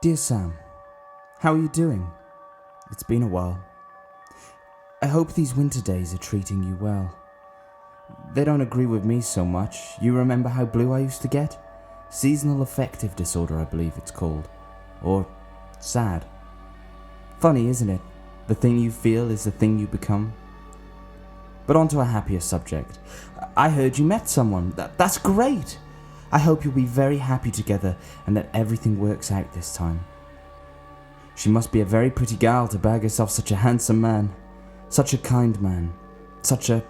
Dear Sam, how are you doing? It's been a while. I hope these winter days are treating you well. They don't agree with me so much. You remember how blue I used to get? Seasonal affective disorder, I believe it's called. Or sad. Funny, isn't it? The thing you feel is the thing you become. But on to a happier subject. I heard you met someone. That's great! I hope you'll be very happy together and that everything works out this time. She must be a very pretty gal to bag herself such a handsome man, such a kind man, such a...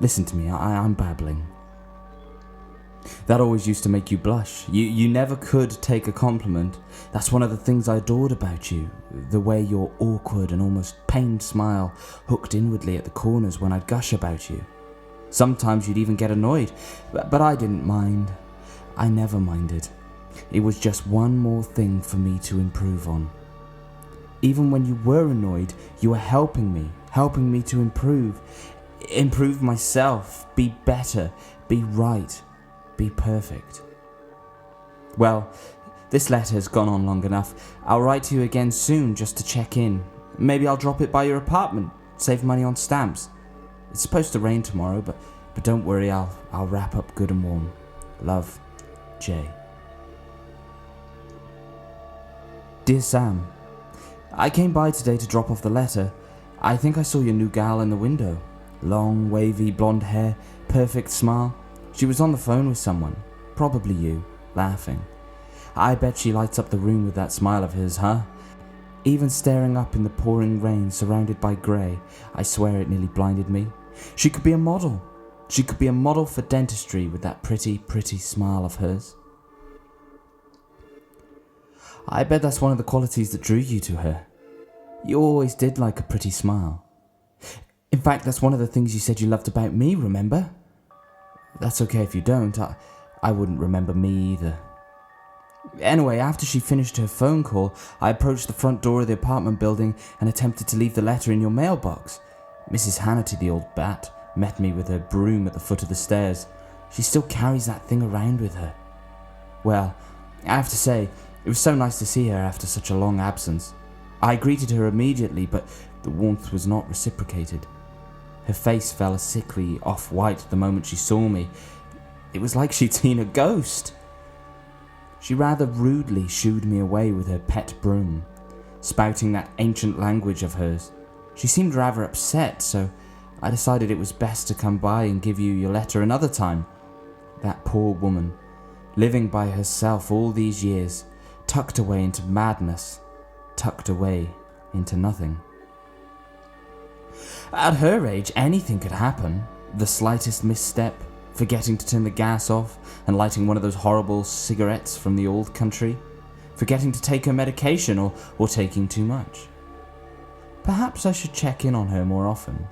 Listen to me, I'm babbling. That always used to make you blush. You never could take a compliment. That's one of the things I adored about you, the way your awkward and almost pained smile hooked inwardly at the corners when I'd gush about you. Sometimes you'd even get annoyed, but I didn't mind. I never minded. It was just one more thing for me to improve on. Even when you were annoyed, you were helping me to improve myself, be better, be right, be perfect. Well, this letter has gone on long enough. I'll write to you again soon just to check in. Maybe I'll drop it by your apartment, save money on stamps. It's supposed to rain tomorrow, but don't worry, I'll wrap up good and warm. Love, Jay. Dear Sam, I came by today to drop off the letter. I think I saw your new gal in the window. Long, wavy, blonde hair, perfect smile. She was on the phone with someone, probably you, laughing. I bet she lights up the room with that smile of hers, huh? Even staring up in the pouring rain surrounded by grey, I swear it nearly blinded me. She could be a model. She could be a model for dentistry with that pretty, pretty smile of hers. I bet that's one of the qualities that drew you to her. You always did like a pretty smile. In fact, that's one of the things you said you loved about me, remember? That's okay if you don't. I wouldn't remember me either. Anyway, after she finished her phone call, I approached the front door of the apartment building and attempted to leave the letter in your mailbox. Mrs. Hannity, the old bat, met me with her broom at the foot of the stairs. She still carries that thing around with her. Well, I have to say, it was so nice to see her after such a long absence. I greeted her immediately, but the warmth was not reciprocated. Her face fell a sickly off-white the moment she saw me. It was like she'd seen a ghost. She rather rudely shooed me away with her pet broom, spouting that ancient language of hers. She seemed rather upset, so I decided it was best to come by and give you your letter another time. That poor woman, living by herself all these years, tucked away into madness, tucked away into nothing. At her age, anything could happen. The slightest misstep, forgetting to turn the gas off and lighting one of those horrible cigarettes from the old country, forgetting to take her medication or taking too much. Perhaps I should check in on her more often.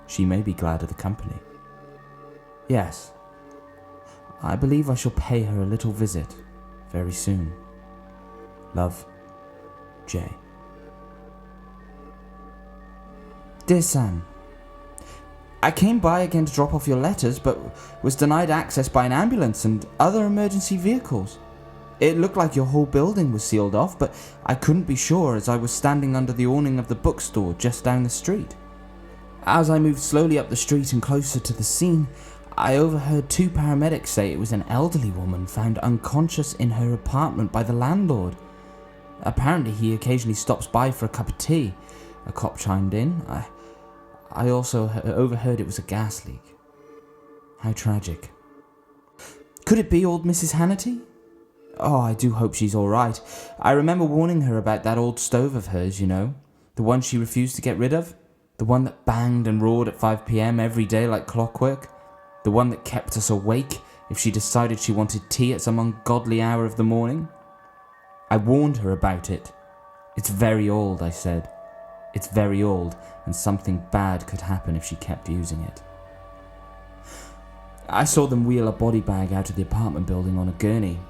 She may be glad of the company. Yes, I believe I shall pay her a little visit very soon. Love, Jay. Dear Sam, I came by again to drop off your letters, but was denied access by an ambulance and other emergency vehicles. It looked like your whole building was sealed off, but I couldn't be sure as I was standing under the awning of the bookstore just down the street. As I moved slowly up the street and closer to the scene, I overheard two paramedics say it was an elderly woman found unconscious in her apartment by the landlord. Apparently he occasionally stops by for a cup of tea. A cop chimed in. I also overheard it was a gas leak. How tragic. Could it be old Mrs. Hannity? Oh, I do hope she's all right. I remember warning her about that old stove of hers, you know. The one she refused to get rid of. The one that banged and roared at 5 p.m. every day like clockwork. The one that kept us awake if she decided she wanted tea at some ungodly hour of the morning. I warned her about it. It's very old, I said. It's very old, and something bad could happen if she kept using it. I saw them wheel a body bag out of the apartment building on a gurney.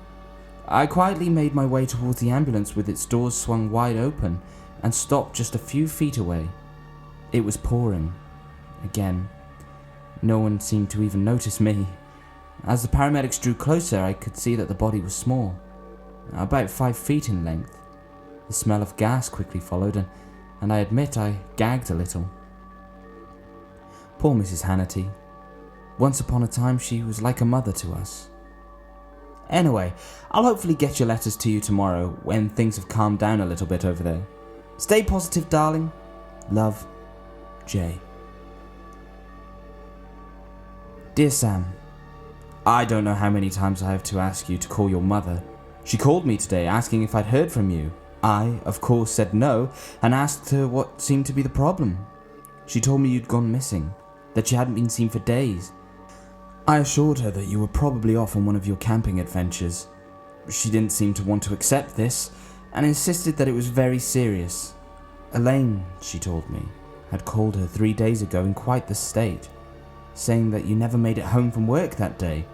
I quietly made my way towards the ambulance with its doors swung wide open and stopped just a few feet away. It was pouring. Again, no one seemed to even notice me. As the paramedics drew closer, I could see that the body was small. about 5 feet in length. The smell of gas quickly followed, and I admit I gagged a little. Poor Mrs. Hannity. Once upon a time she was like a mother to us. Anyway, I'll hopefully get your letters to you tomorrow when things have calmed down a little bit over there. Stay positive, darling. Love, Jay. Dear Sam, I don't know how many times I have to ask you to call your mother. She called me today asking if I'd heard from you. I, of course, said no and asked her what seemed to be the problem. She told me you'd gone missing, that you hadn't been seen for days. I assured her that you were probably off on one of your camping adventures. She didn't seem to want to accept this and insisted that it was very serious. Elaine, she told me, had called her 3 days ago in quite the state, saying that you never made it home from work that day.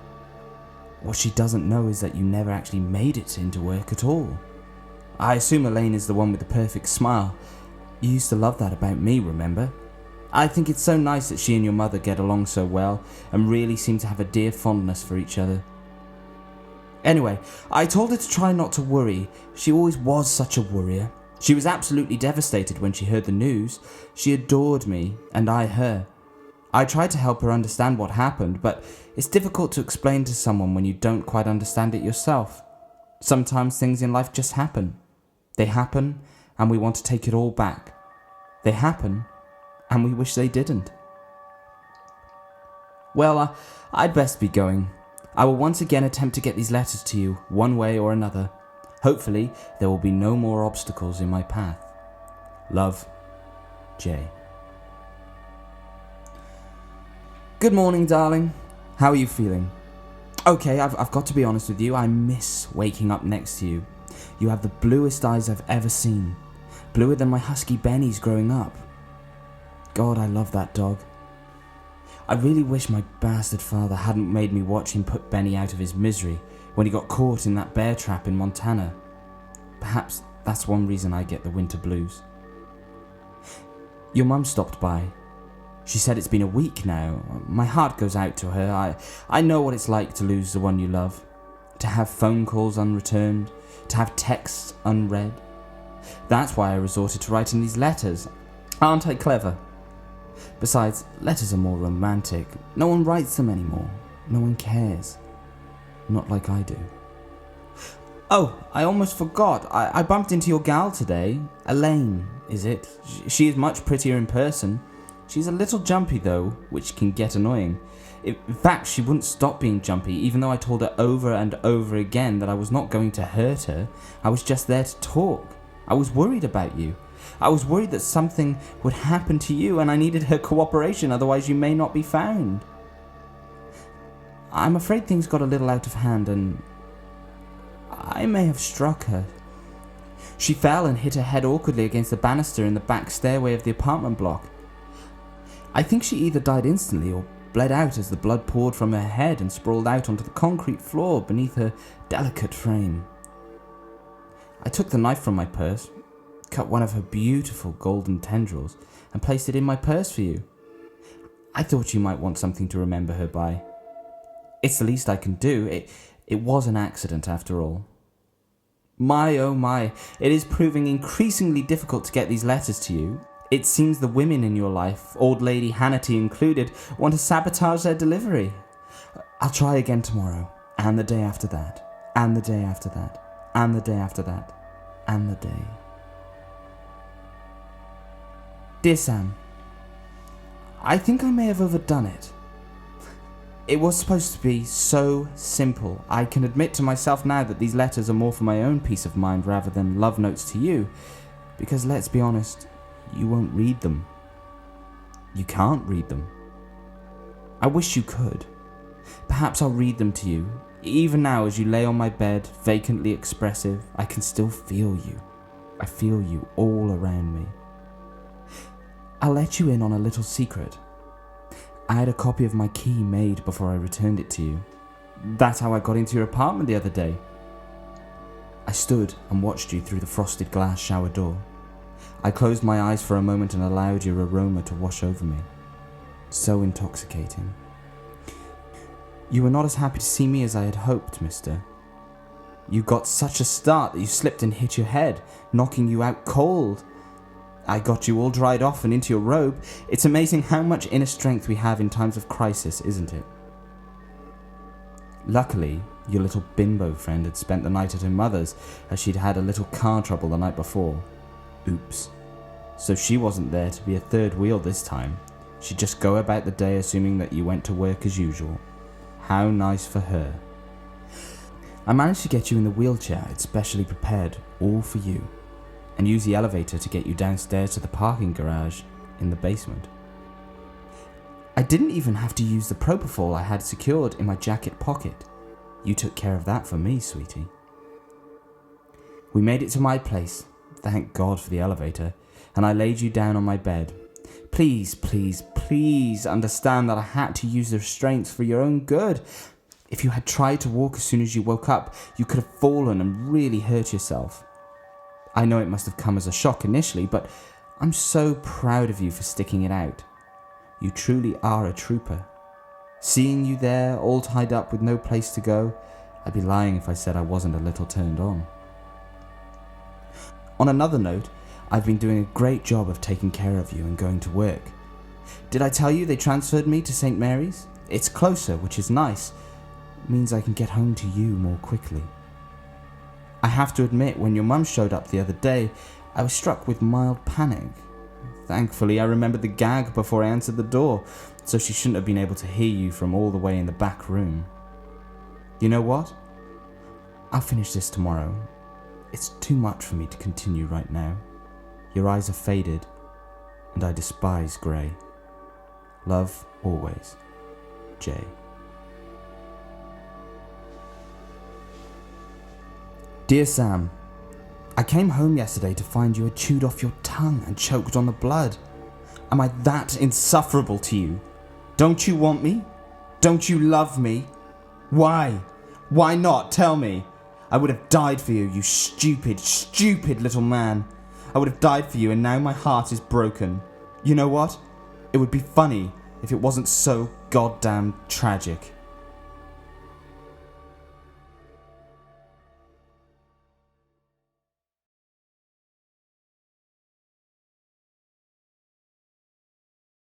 What she doesn't know is that you never actually made it into work at all. I assume Elaine is the one with the perfect smile. You used to love that about me, remember? I think it's so nice that she and your mother get along so well and really seem to have a dear fondness for each other. Anyway, I told her to try not to worry. She always was such a worrier. She was absolutely devastated when she heard the news. She adored me, and I her. I tried to help her understand what happened, but it's difficult to explain to someone when you don't quite understand it yourself. Sometimes things in life just happen. They happen, and we want to take it all back. They happen, and we wish they didn't. Well, I'd best be going. I will once again attempt to get these letters to you, one way or another. Hopefully, there will be no more obstacles in my path. Love, Jay. Good morning, darling. How are you feeling? Okay, I've got to be honest with you. I miss waking up next to you. You have the bluest eyes I've ever seen. Bluer than my husky Benny's growing up. God, I love that dog. I really wish my bastard father hadn't made me watch him put Benny out of his misery when he got caught in that bear trap in Montana. Perhaps that's one reason I get the winter blues. Your mum stopped by. She said it's been a week now. My heart goes out to her. I know what it's like to lose the one you love. To have phone calls unreturned. To have texts unread. That's why I resorted to writing these letters. Aren't I clever? Besides, letters are more romantic. No one writes them anymore. No one cares. Not like I do. Oh, I almost forgot. I bumped into your gal today. Elaine, is it? She is much prettier in person. She's a little jumpy though, which can get annoying. In fact, she wouldn't stop being jumpy, even though I told her over and over again that I was not going to hurt her. I was just there to talk. I was worried about you. I was worried that something would happen to you and I needed her cooperation, otherwise you may not be found. I'm afraid things got a little out of hand and I may have struck her. She fell and hit her head awkwardly against the banister in the back stairway of the apartment block. I think she either died instantly or bled out as the blood poured from her head and sprawled out onto the concrete floor beneath her delicate frame. I took the knife from my purse, cut one of her beautiful golden tendrils, and placed it in my purse for you. I thought you might want something to remember her by. It's the least I can do. It was an accident after all. My oh my, it is proving increasingly difficult to get these letters to you. It seems the women in your life, old lady Hannity included, want to sabotage their delivery. I'll try again tomorrow, and the day after that, and the day after that, and the day after that, and the day. Dear Sam, I think I may have overdone it. It was supposed to be so simple. I can admit to myself now that these letters are more for my own peace of mind rather than love notes to you, because let's be honest, you won't read them. You can't read them. I wish you could. Perhaps I'll read them to you. Even now as you lay on my bed, vacantly expressive, I can still feel you. I feel you all around me. I'll let you in on a little secret. I had a copy of my key made before I returned it to you. That's how I got into your apartment the other day. I stood and watched you through the frosted glass shower door. I closed my eyes for a moment and allowed your aroma to wash over me. So intoxicating. You were not as happy to see me as I had hoped, mister. You got such a start that you slipped and hit your head, knocking you out cold. I got you all dried off and into your robe. It's amazing how much inner strength we have in times of crisis, isn't it? Luckily, your little bimbo friend had spent the night at her mother's, as she'd had a little car trouble the night before. Oops. So she wasn't there to be a third wheel this time. She'd just go about the day assuming that you went to work as usual. How nice for her. I managed to get you in the wheelchair I'd specially prepared, all for you, and use the elevator to get you downstairs to the parking garage in the basement. I didn't even have to use the propofol I had secured in my jacket pocket. You took care of that for me, sweetie. We made it to my place, thank God for the elevator, and I laid you down on my bed. Please, please, please understand that I had to use the restraints for your own good. If you had tried to walk as soon as you woke up, you could have fallen and really hurt yourself. I know it must have come as a shock initially, but I'm so proud of you for sticking it out. You truly are a trooper. Seeing you there, all tied up with no place to go, I'd be lying if I said I wasn't a little turned on. On another note, I've been doing a great job of taking care of you and going to work. Did I tell you they transferred me to St. Mary's? It's closer, which is nice. It means I can get home to you more quickly. I have to admit, when your mum showed up the other day, I was struck with mild panic. Thankfully, I remembered the gag before I answered the door, so she shouldn't have been able to hear you from all the way in the back room. You know what? I'll finish this tomorrow. It's too much for me to continue right now. Your eyes are faded, and I despise grey. Love always, Jay. Dear Sam, I came home yesterday to find you had chewed off your tongue and choked on the blood. Am I that insufferable to you? Don't you want me? Don't you love me? Why? Why not? Tell me. I would have died for you, you stupid, stupid little man. I would have died for you, and now my heart is broken. You know what? It would be funny if it wasn't so goddamn tragic.